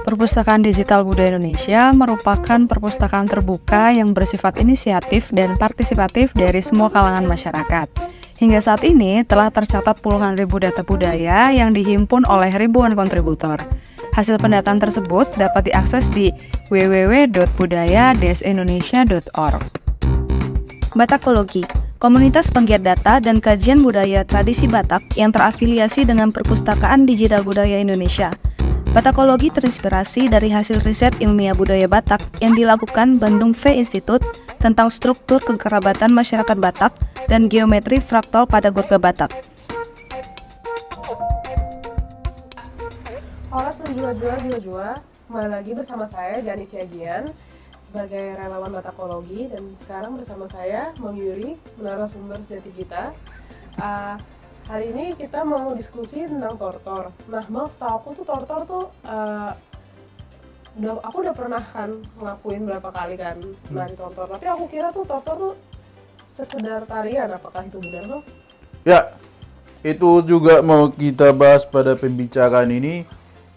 Perpustakaan Digital Budaya Indonesia merupakan perpustakaan terbuka yang bersifat inisiatif dan partisipatif dari semua kalangan masyarakat. Hingga saat ini telah tercatat puluhan ribu data budaya yang dihimpun oleh ribuan kontributor. Hasil pendataan tersebut dapat diakses di www.budaya-indonesia.org. Batakologi, komunitas penggiat data dan kajian budaya tradisi Batak yang terafiliasi dengan Perpustakaan Digital Budaya Indonesia. Batakologi terinspirasi dari hasil riset ilmiah budaya Batak yang dilakukan Bandung V Institute tentang struktur kekerabatan masyarakat Batak dan geometri fraktal pada Gorga Batak. Halo Jua, kembali lagi bersama saya Jani Siagian sebagai relawan Batakologi, dan sekarang bersama saya Mang Yuri, narasumber sejati kita. Hari ini kita mau diskusi tentang tortor. Nah, Mang, setahu aku tuh tortor tuh aku udah pernah kan ngelakuin berapa kali kan nari tortor. Tapi aku kira tuh tortor tuh sekedar tarian. Apakah itu benar, Mang? Ya, itu juga mau kita bahas pada pembicaraan ini.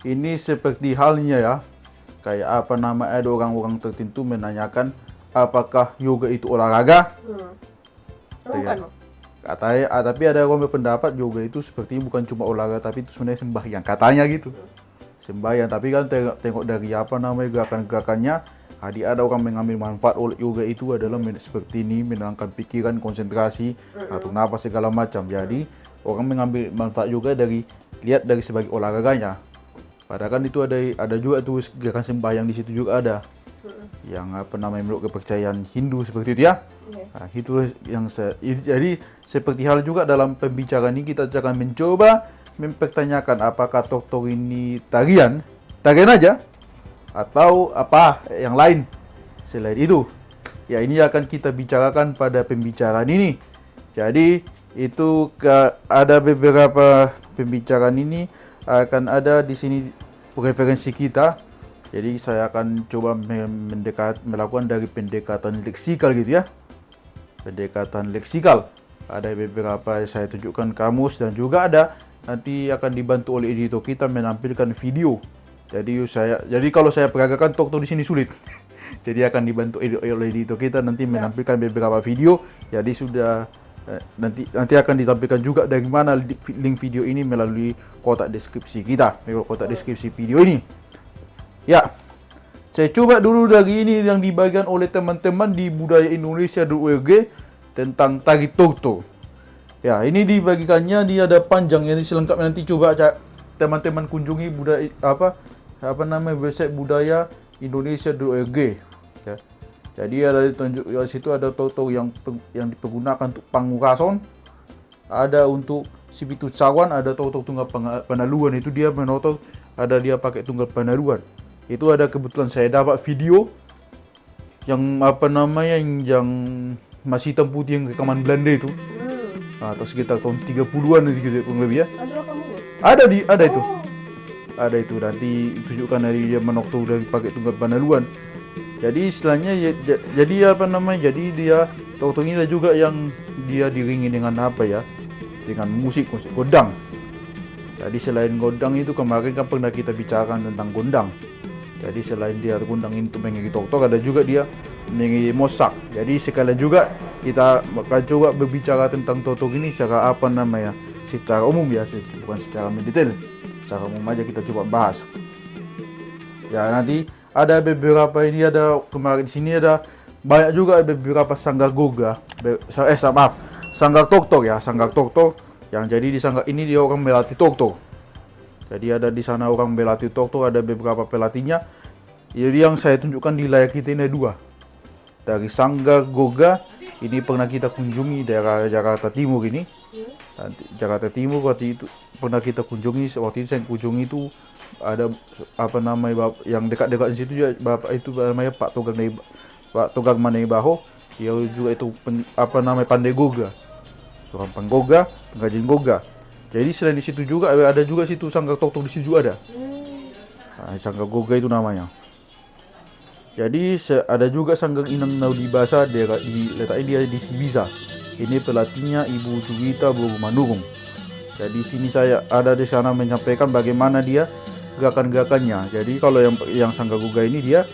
Ini seperti halnya ya, kayak ada orang-orang tertentu menanyakan apakah yoga itu olahraga. Bukan, Mang. Katanya, tapi ada orang berpendapat yoga itu sepertinya bukan cuma olahraga, tapi itu sebenarnya sembahyang. Katanya gitu. Sembahyang, tapi kan tengok dari gerakan-gerakannya, ada orang mengambil manfaat oleh yoga itu adalah seperti ini, menenangkan pikiran, konsentrasi, atau napas segala macam. Jadi orang mengambil manfaat yoga lihat dari sebagai olahraganya. Padahal kan itu ada juga tuh gerakan sembahyang di situ juga ada. Yang menurut kepercayaan Hindu seperti itu ya. Nah, itu yang jadi seperti hal juga dalam pembicaraan ini kita akan mencoba mempertanyakan apakah tortor ini tarian aja atau apa yang lain selain itu. Ya, ini akan kita bicarakan pada pembicaraan ini. Jadi itu ada beberapa pembicaraan ini akan ada di sini referensi kita. Jadi saya akan coba melakukan dari pendekatan leksikal gitu ya. Pendekatan leksikal. Ada beberapa saya tunjukkan kamus, dan juga ada nanti akan dibantu oleh editor kita menampilkan video. Jadi kalau saya peragakan tortor di sini sulit. Jadi akan dibantu oleh editor kita nanti menampilkan beberapa video. Jadi sudah nanti akan ditampilkan juga dari mana link video ini melalui kotak deskripsi kita, kotak deskripsi video ini. Ya, saya coba dulu dari ini yang dibagikan oleh teman-teman di budayaindonesia.org tentang tari tortor. Ya, ini dibagikannya, dia ada panjang, yang selengkapnya nanti coba teman-teman kunjungi website budayaindonesia.org. Ya. Jadi ada ditunjuk di situ ada tortor yang dipergunakan untuk pangurason, ada untuk sipitu cawan, ada tortor tunggal panaluan, itu dia menotor, ada dia pakai tunggal panaluan. Itu ada kebetulan saya dapat video yang yang masih hitam putih yang rekaman Belanda itu. Atau sekitar tahun 30-an gitu lebih ya. Ada itu. Ada itu nanti tunjukkan dari dia menoktor dari pakai tunggal panaluan. Jadi istilahnya jadi dia tortor ini juga yang dia diringi dengan dengan musik gondang. Jadi selain gondang itu kemarin kan pernah kita bicarakan tentang gondang. Jadi selain dia gondang itu mengiringi tortor, ada juga dia mengiringi mosak. Jadi sekalian juga kita akan coba berbicara tentang tortor ini secara secara umum ya, bukan secara mendetail. Secara umum aja kita coba bahas. Ya, nanti ada beberapa ini, ada kemarin di sini ada banyak juga beberapa sanggar goga. Sanggar tortor ya, sanggar tortor. Yang jadi di sanggar ini dia orang melatih tortor. Jadi ada di sana orang melatih tortor, ada beberapa pelatihnya. Jadi yang saya tunjukkan di layar kita ini ada dua. Dari sanggar goga ini pernah kita kunjungi daerah Jakarta Timur ini. Jakarta Timur waktu itu pernah kita kunjungi. Waktu itu saya kunjungi itu ada yang dekat-dekat di situ juga, bapak itu namanya Pak Togang Maneibaho. Dia juga itu pandai goga. Seorang penggoga, pengrajin goga. Jadi selain di situ juga ada juga situ sanggar tortor di situ juga ada. Sanggar goga itu namanya. Jadi ada juga sanggar Inang Naudi Basa letaknya dia di Sibisa. Ini pelatihnya Ibu Juwita Borumanurung. Jadi sini saya ada di sana menyampaikan bagaimana dia gerakan-gerakannya. Jadi kalau yang Sanggaguga ini dia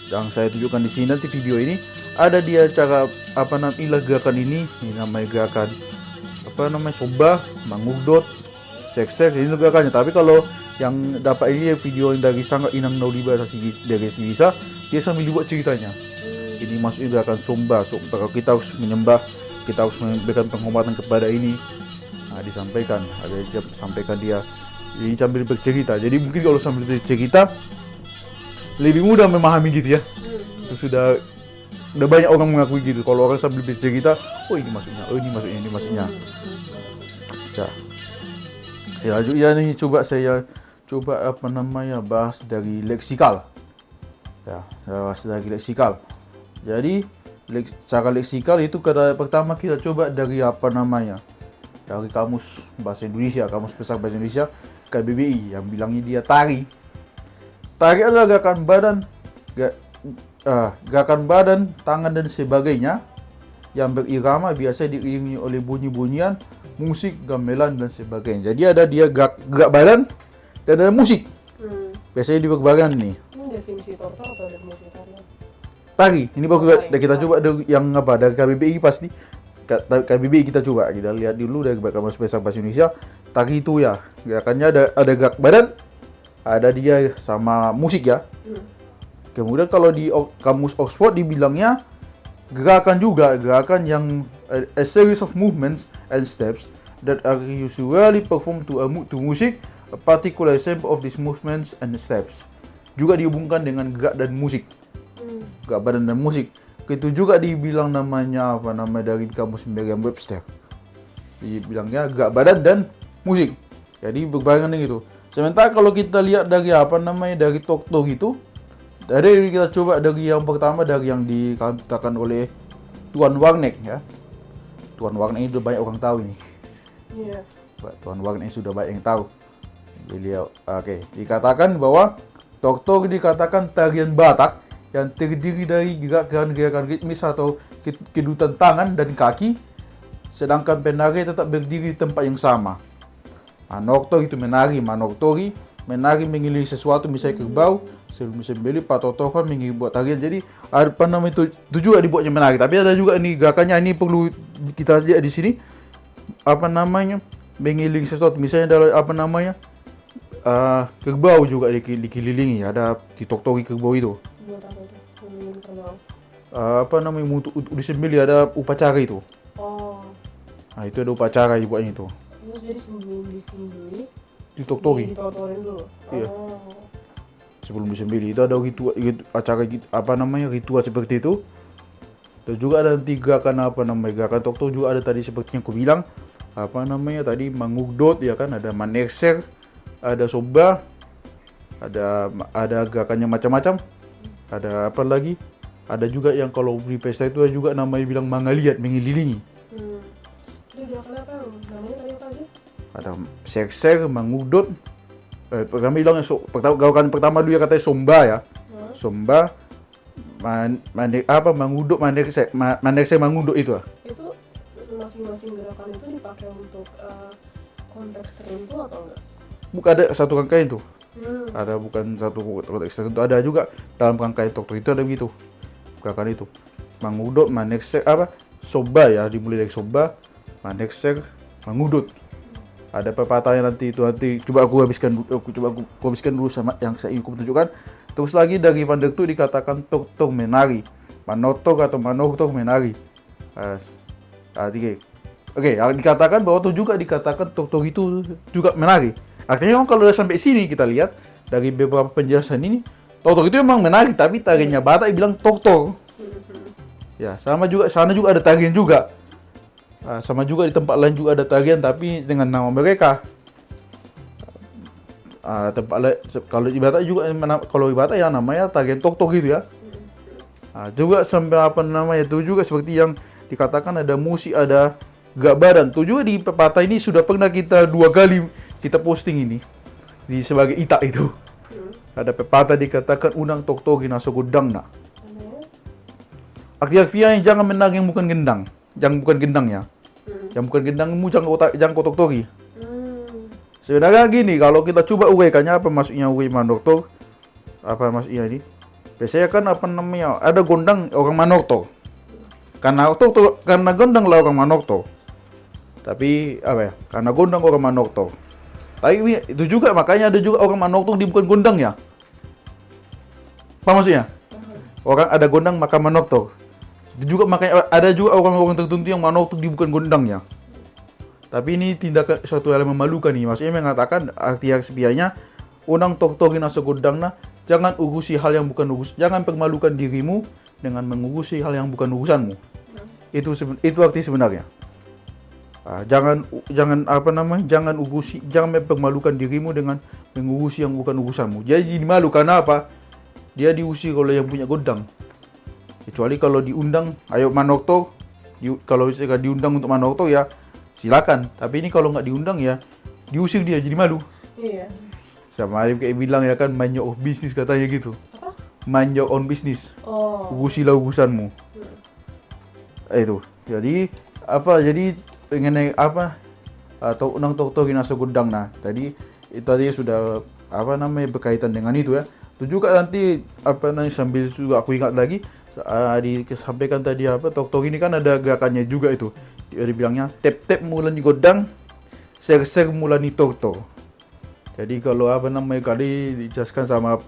yang saya tunjukkan di sini nanti video ini ada dia cara namanya gerakan ini namanya gerakan Somba, Mangudot, Seksek ini gerakannya. Tapi kalau yang dapat ini video yang dari Sangga Inang Nauliba dari Sibisa, dia sambil dibuat ceritanya. Ini maksudnya gerakan Somba. Kalau kita harus menyembah, kita harus memberikan penghormatan kepada ini. Nah, disampaikan, sampaikan dia. Jadi sambil bercerita. Jadi mungkin kalau sambil bercerita lebih mudah memahami gitu ya. Itu sudah banyak orang mengakui gitu. Kalau orang sambil bercerita, oh ini maksudnya, ini maksudnya. Ya. Selanjutnya nih saya coba bahas dari leksikal. Ya, bahas dari leksikal. Jadi secara leksikal itu pertama kita coba dari dari kamus bahasa Indonesia, kamus besar bahasa Indonesia KBBI yang bilangnya dia tari. Tari adalah gerakan badan, tangan dan sebagainya yang berirama biasa diiringi oleh bunyi-bunyian, musik, gamelan dan sebagainya. Jadi ada dia gerak badan dan ada musik. Biasanya di bagian nih. Ini definisi tortor atau definisi tarian? Tari. Ini baru kita coba dari KBBI pasti. KBBI kita coba, kita lihat dulu dari kamus besar bahasa Indonesia. Tari itu ya gerakannya ada gerak badan, ada dia sama musik ya. Kemudian kalau di kamus Oxford dibilangnya gerakan yang a series of movements and steps that are usually performed to music, a particular example of these movements and steps. Juga dihubungkan dengan gerak dan musik. Gerak badan dan musik. Itu juga dibilang dari kamus Merriam-Webster. Dibilangnya gerak badan dan musik. Jadi berbarengan dengan itu. Sementara kalau kita lihat dari dari Tok-Tok itu, tadi kita coba dari yang pertama dari yang dikatakan oleh Tuan Warnek ya. Tuan Warnek ini sudah banyak orang tahu ini. Iya. Tuan Warnek sudah banyak yang tahu. Beliau dikatakan bahwa Tok-Tok dikatakan tarian Batak yang terdiri dari gerakan-gerakan ritmis atau kedutan tangan dan kaki, sedangkan penari tetap berdiri di tempat yang sama. Manoktor itu menari, manoktori menari mengelilingi sesuatu misalnya kerbau, sembeli patotokan buat tarian. Jadi itu juga dibuatnya menari. Tapi ada juga ini gerakannya, ini perlu kita lihat di sini mengelilingi sesuatu misalnya dalam kerbau juga dikelilingi, ada di tok-tori kerbau itu. Buat apa itu? Kerbau. Untuk disembeli ada upacara itu. Oh. Nah, itu ada upacara dibuatnya itu. Terus jadi sebelum disembeli Ditok-tori. ditotorin dulu. Iya. Oh. Sebelum disembeli itu ada acara ritual seperti itu. Terus juga ada gerakan gerakan tok-tok juga ada tadi seperti yang aku bilang. Tadi mangugdot ya kan, ada manerser, ada soba, ada gerakannya macam-macam. Ada apa lagi? Ada juga yang kalau di pesta itu juga namanya bilang mangaliat, mengelilingi. Itu gerakan apa? Namanya tadi apa sih? Ada sekser, mangudot. Kami bilang gerakan pertama dulu ya katanya somba ya. Somba, mangudot, manerse mangudot itu. Itu masing-masing gerakan itu dipakai untuk konteks tertentu atau enggak? Bukan ada satu rangkaian itu. Ada bukan satu konteks tertentu, ada juga dalam rangkaian tok-tok itu ada begitu. Gerakan itu. Mangudot, manerse soba ya, dimulai dari soba, manerse, mangudot. Ada pepatahnya nanti coba aku habiskan dulu sama yang saya ingin tunjukkan. Terus lagi dari Van der Tuuk dikatakan tok-tok menari, manotok atau manoktok menari. Dikatakan bahwa itu juga dikatakan tok-tok itu juga menari. Artinya kalau udah sampai sini kita lihat dari beberapa penjelasan ini, tok-tok itu memang menari, tapi tariannya Batak bilang tok-tok. Ya, sana juga ada tarian juga. Sama juga di tempat lain juga ada tarian tapi dengan nama mereka. Kalau di Batak juga ya namanya tarian tok-tok gitu ya. Juga sampai itu juga seperti yang dikatakan ada musik, ada gerak badan. Itu juga di pepatah ini sudah pernah kita 2 kali kita posting ini di sebagai itak itu. Ada pepatah dikatakan unang tok-tok naso godang nak. Artinya yang jangan menang yang bukan gendang. Yang bukan gendangnya. Yang bukan gendangmu jangan kotok-tori. Sebenarnya gini, kalau kita coba uraikannya apa maksudnya uraikan dokter? Apa maksudnya ini? Biasanya kan apa namanya? Ada gondang orang Manokto. Karena gondang lah orang Manokto. Tapi apa ya? Karena gondang orang Manokto. Tapi itu juga makanya ada juga orang Manokto di bukan gondang ya. Apa maksudnya? Orang ada gondang maka Manokto. Itu juga makanya ada juga orang-orang tertentu yang Manokto di bukan gondangnya. Tapi ini tindakan suatu hal yang memalukan nih. Maksudnya mengatakan arti sebianya unang tok-tokin asa gondangna, jangan urusi hal yang bukan jangan permalukan dirimu dengan mengurusi hal yang bukan urusanmu. Itu arti sebenarnya. Jangan mempermalukan dirimu dengan mengurusi yang bukan urusanmu. Jadi malu karena apa? Dia diusir oleh yang punya gondang. Kecuali kalau diundang, ayo Manokto, kalau diundang untuk Manokto ya silakan, tapi ini kalau nggak diundang ya diusir dia, jadi malu. Iya. Sama Arif kayak bilang ya kan, mind your own business katanya gitu. Apa? Mind your own business. Oh. Urusilah urusanmu. Itu. Jadi pengen apa atau unang tok nasa gudang nah. Tadi sudah berkaitan dengan itu ya. Itu juga nanti sambil juga aku ingat lagi disampaikan tadi tok ini kan ada gerakannya juga itu. Dia bilangnya tep mula ni godang, ser mula ni tok. Jadi kalau kali dijelaskan sama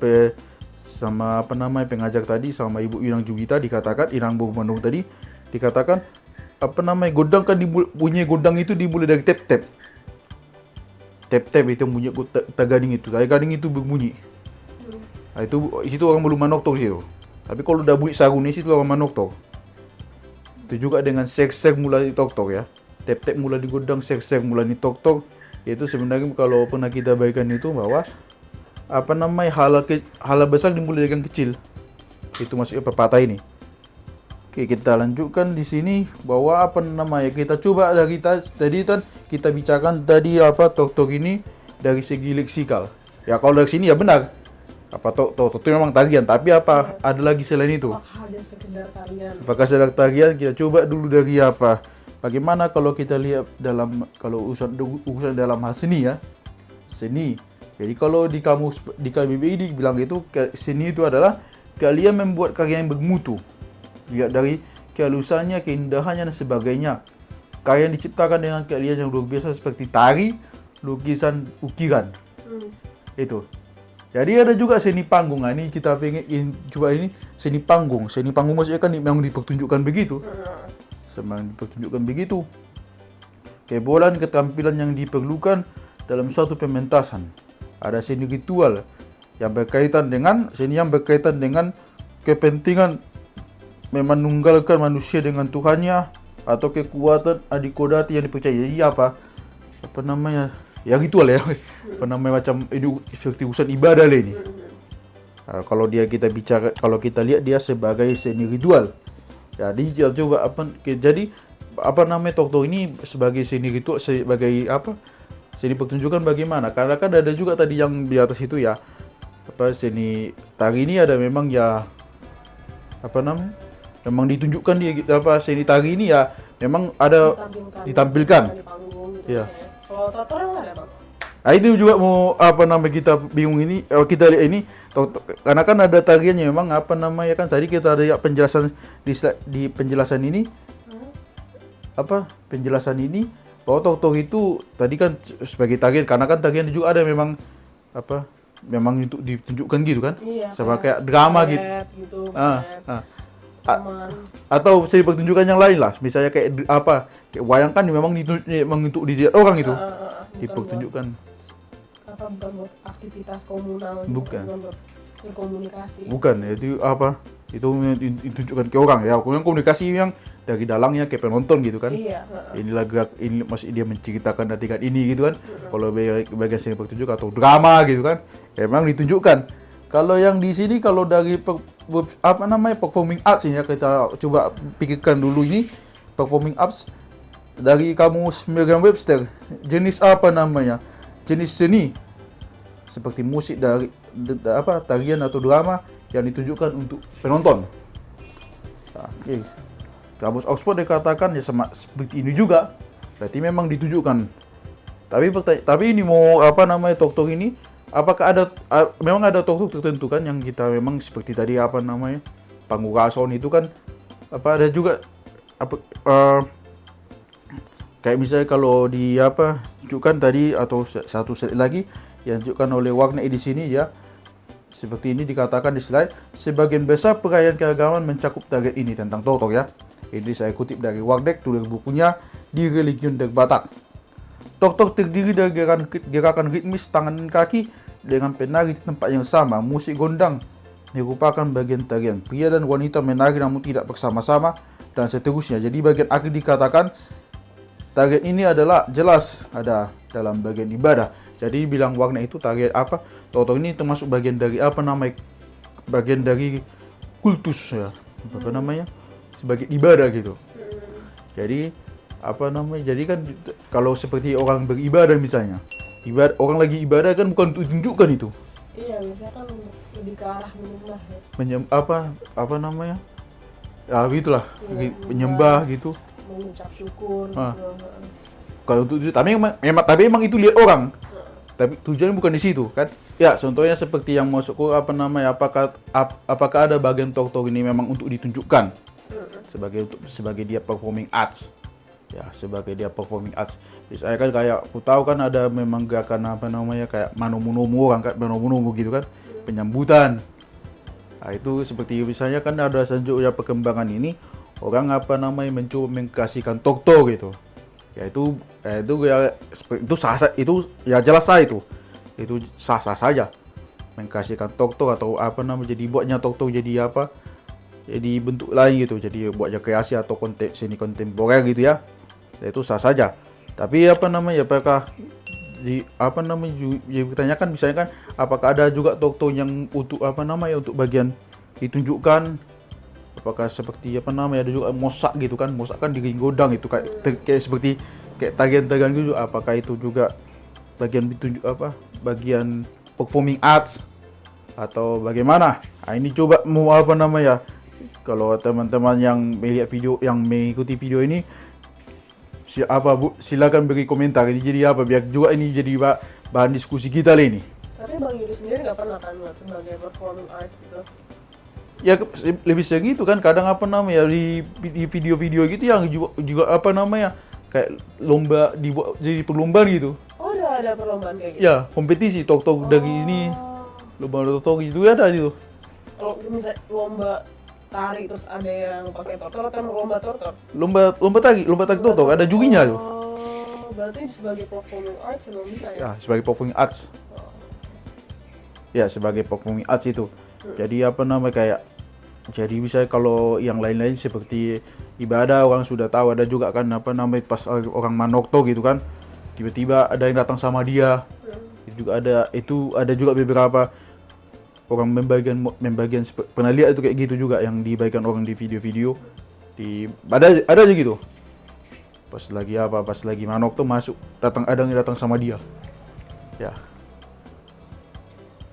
pengajar tadi sama Ibu Inang Jugita dikatakan Inang Bogumandung tadi dikatakan godang kan bunyi godang itu dimulai dari tep. Tep itu bunyi tagading itu. Tagading itu berbunyi. Nah, itu orang belum Manokto situ. Tapi kalau udah bunyi sagunis itu orang Manokto. Itu juga dengan sek mulai di tok ya. Tep mulai di godang, sek mulai di tok. Itu sebenarnya kalau pernah kita bagikan itu bahwa hal besar dimulai dengan kecil. Itu maksudnya pepatah ini. Oke, kita lanjutkan di sini bahwa kita coba dari tadi kan kita bicarakan tadi tok ini dari segi leksikal. Ya kalau dari sini ya benar. Tok itu memang tarian, tapi ada lagi selain itu? Apakah sekedar tarian? Kita coba dulu dari bagaimana kalau kita lihat kalau urusan dalam hal seni ya. Seni. Jadi kalau di kamus di KBBI dibilang itu seni itu adalah kalian membuat karya yang bermutu. Lihat dari kehalusannya, keindahannya dan sebagainya. Karya yang diciptakan dengan keahlian yang luar biasa seperti tari, lukisan, ukiran. Itu. Jadi ada juga seni panggung. Nah, ini kita pengen coba ini seni panggung. Seni panggung maksudnya kan memang dipertunjukkan begitu. Memang dipertunjukkan begitu. Kebolan keterampilan yang diperlukan dalam suatu pementasan. Ada seni ritual yang berkaitan dengan kepentingan memanunggalkan manusia dengan Tuhannya atau kekuatan adikodati yang dipercaya. Jadi ya ritual ya. Macam itu seperti urusan ibadah lah ini. Kalau kita lihat dia sebagai seni ritual. Jadi kita coba tok ini sebagai seni ritual, sebagai seni pertunjukan bagaimana? Karena kan ada juga tadi yang di atas itu ya. Seni tari ini ada memang ya memang ditunjukkan seni tari ini ya memang ada ditampilkan. Iya. Kalau Totor ada Bang? Nah, itu juga mau kita bingung ini kita lihat ini karena kan ada tariannya memang kan tadi kita ada penjelasan di penjelasan ini penjelasan ini bahwa tok itu tadi kan sebagai tarian karena kan tarian juga ada memang memang untuk ditunjukkan gitu kan. Iya, kayak drama gitu. Atau seni pertunjukan yang lain lah, misalnya kayak wayang kan memang untuk dilihat orang itu dipertunjukkan. Bukan buat aktivitas komunal, bukan buat berkomunikasi. Bukan, itu itu ditunjukkan ke orang ya. Komunikasi yang dari dalangnya ke penonton gitu kan. Iya. Inilah ini masih dia menceritakan tingkat ini gitu kan. Kalau bagian seni pertunjukan atau drama gitu kan, memang ditunjukkan. Kalau yang di sini kalau dari performing arts ini ya, kita coba pikirkan dulu ini performing arts dari kamus Merriam-Webster. Jenis jenis seni seperti musik dari tarian atau drama yang ditunjukkan untuk penonton. Oke. Kamus Oxford dikatakan ya seperti ini juga. Berarti memang ditunjukkan Tapi ini mau apa namanya tok-tok ini, apakah ada memang ada tok-tok tertentu kan yang kita memang seperti tadi apa namanya Pangurason itu kan apa ada juga apa kayak misalnya kalau di apa tunjukkan tadi atau satu slide lagi yang tunjukkan oleh Wagner di sini ya. Seperti ini dikatakan di slide, sebagian besar perayaan keagamaan mencakup target ini tentang tok-tok ya. Ini saya kutip dari Wagner, tulis bukunya di Religion der Batak. Tok-tok terdiri dari gerakan ritmis tangan dan kaki dengan penari di tempat yang sama. Musik gondang merupakan bagian tarian. Pria dan wanita menari namun tidak bersama-sama dan seterusnya. Jadi bagian akhir dikatakan target ini adalah jelas ada dalam bagian ibadah. Jadi bilang Wagner itu target apa? Tok-tok ini termasuk bagian dari apa namanya? Bagian dari kultus ya. Apa namanya? Sebagai ibadah gitu. Jadi apa namanya? Jadi kan kalau seperti orang beribadah misalnya. Orang lagi ibadah kan bukan untuk tunjukkan itu. Iya, biasanya kan lebih ke arah menyembah ya. Apa namanya? Ya gitulah, menyembah gitu. Mengucap syukur Ah. gitu. Kalau untuk itu, tapi emang itu lihat orang. Tapi tujuannya bukan di situ kan. Ya, contohnya seperti yang masuk apa namanya? Apakah ada bagian tok-tok ini memang untuk ditunjukkan sebagai dia performing arts. Ya, sebagai dia performing arts. Misalnya kan kayak aku tahu kan ada memang gerakan apa namanya kayak manomu-nomu orang kan manomu-nomu gitu kan, penyambutan. Nah, itu seperti misalnya kan ada selanjutnya perkembangan ini orang apa namanya mencoba mengkasihkan tok-tok gitu. Ya itu ya jelas sah itu sah-sah saja mengkasihkan tok-tok atau apa namanya jadi buatnya tok-tok jadi apa jadi bentuk lain gitu jadi buatnya kreasi atau seni kontemporer gitu ya itu sah saja. Tapi apa namanya apakah di apa namanya ditanyakan misalnya kan apakah ada juga tok-tok yang untuk apa namanya untuk bagian ditunjukkan apakah seperti apa namanya ada juga mosak gitu kan di godang itu kayak seperti kayak tagihan-tagihan gitu apakah itu juga bagian ditunjuk apa bagian performing arts atau bagaimana. Nah, ini coba mau apa namanya kalau teman-teman yang melihat video yang mengikuti video ini silakan beri komentar ini jadi apa biar juga ini jadi bahan diskusi kita lah ini. Tapi Bang Yudi sendiri nggak pernah kan sebagai performing arts gitu? Ya lebih sering itu kan kadang apa namanya di video-video gitu yang juga apa namanya kayak lomba dibuat jadi perlombaan gitu. Oh, udah ada perlombaan kayak gitu? Ya kompetisi tok-tok dari ini lomba tok-tok gitu ada gitu. Kalau misalnya lomba tari terus ada yang pakai tortor atau lomba tortor? Lomba tari tok-tok ada jurinya tuh. Oh, berarti sebagai performing arts belum bisa ya? Ya sebagai performing arts. Ya sebagai performing arts itu. Jadi apa namanya kayak jadi bisa kalau yang lain-lain seperti ibadah orang sudah tahu ada juga kan apa namanya pas orang manokto gitu kan tiba-tiba ada yang datang sama dia itu ada juga beberapa orang membagian pernah lihat itu kayak gitu juga yang dibagikan orang di video-video ada aja gitu pas lagi manokto masuk ada yang datang sama dia ya.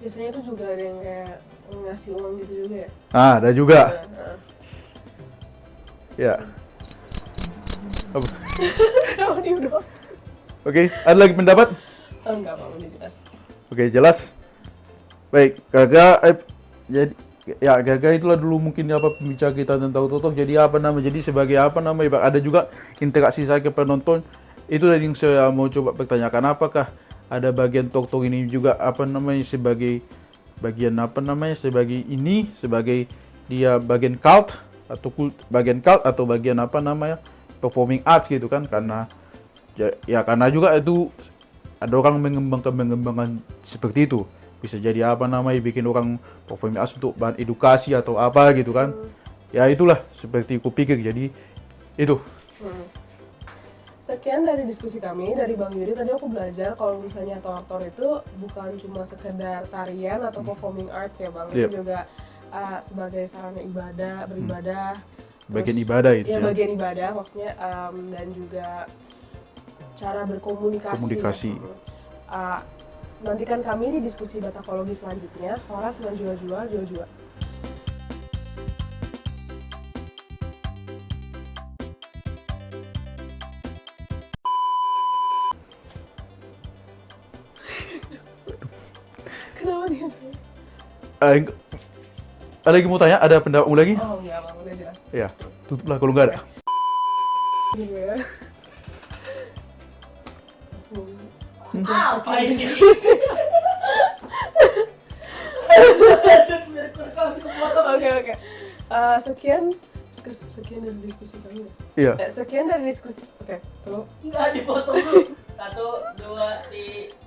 Biasanya itu juga ada yang kayak ngasih uang gitu juga ya? Ada juga. Ya. Oke, ada lagi pendapat? Enggak apa-apa, udah jelas. Oke, jelas. Baik, Gaga itulah dulu mungkin apa pembicara kita tentang tok-tok. Jadi apa namanya? Jadi sebagai apa namanya? Ada juga interaksi saya ke penonton. Itu dari yang saya mau coba pertanyakan apakah ada bagian tok-tok ini juga apa namanya sebagai bagian apa namanya sebagai dia bagian cult atau bagian apa namanya performing arts gitu kan karena karena juga itu ada orang mengembangkan seperti itu bisa jadi apa namanya bikin orang performing arts untuk bahan edukasi atau apa gitu kan ya itulah seperti kupikir jadi itu. Sekian dari diskusi kami dari Bang Yudi. Tadi aku belajar kalau misalnya tok-tok itu bukan cuma sekedar tarian atau performing arts ya Bang, itu juga sebagai sarana beribadah. Bagian ibadah itu ya. Bagian ibadah maksudnya dan juga cara berkomunikasi. Nantikan kami di diskusi Batakologi selanjutnya. Horas dan Jua-Jua. Ada lagi mau tanya? Ada pendapatmu lagi? Oh enggak, Bang, udah jelas. Ya, tutuplah kalau nggak ada. Ini gue ya. Apa ini? Oke. Sekian dari diskusi kami. Iya. Sekian dari diskusi. Oke, tuh. Enggak dipotong dulu. 1, 2, 3.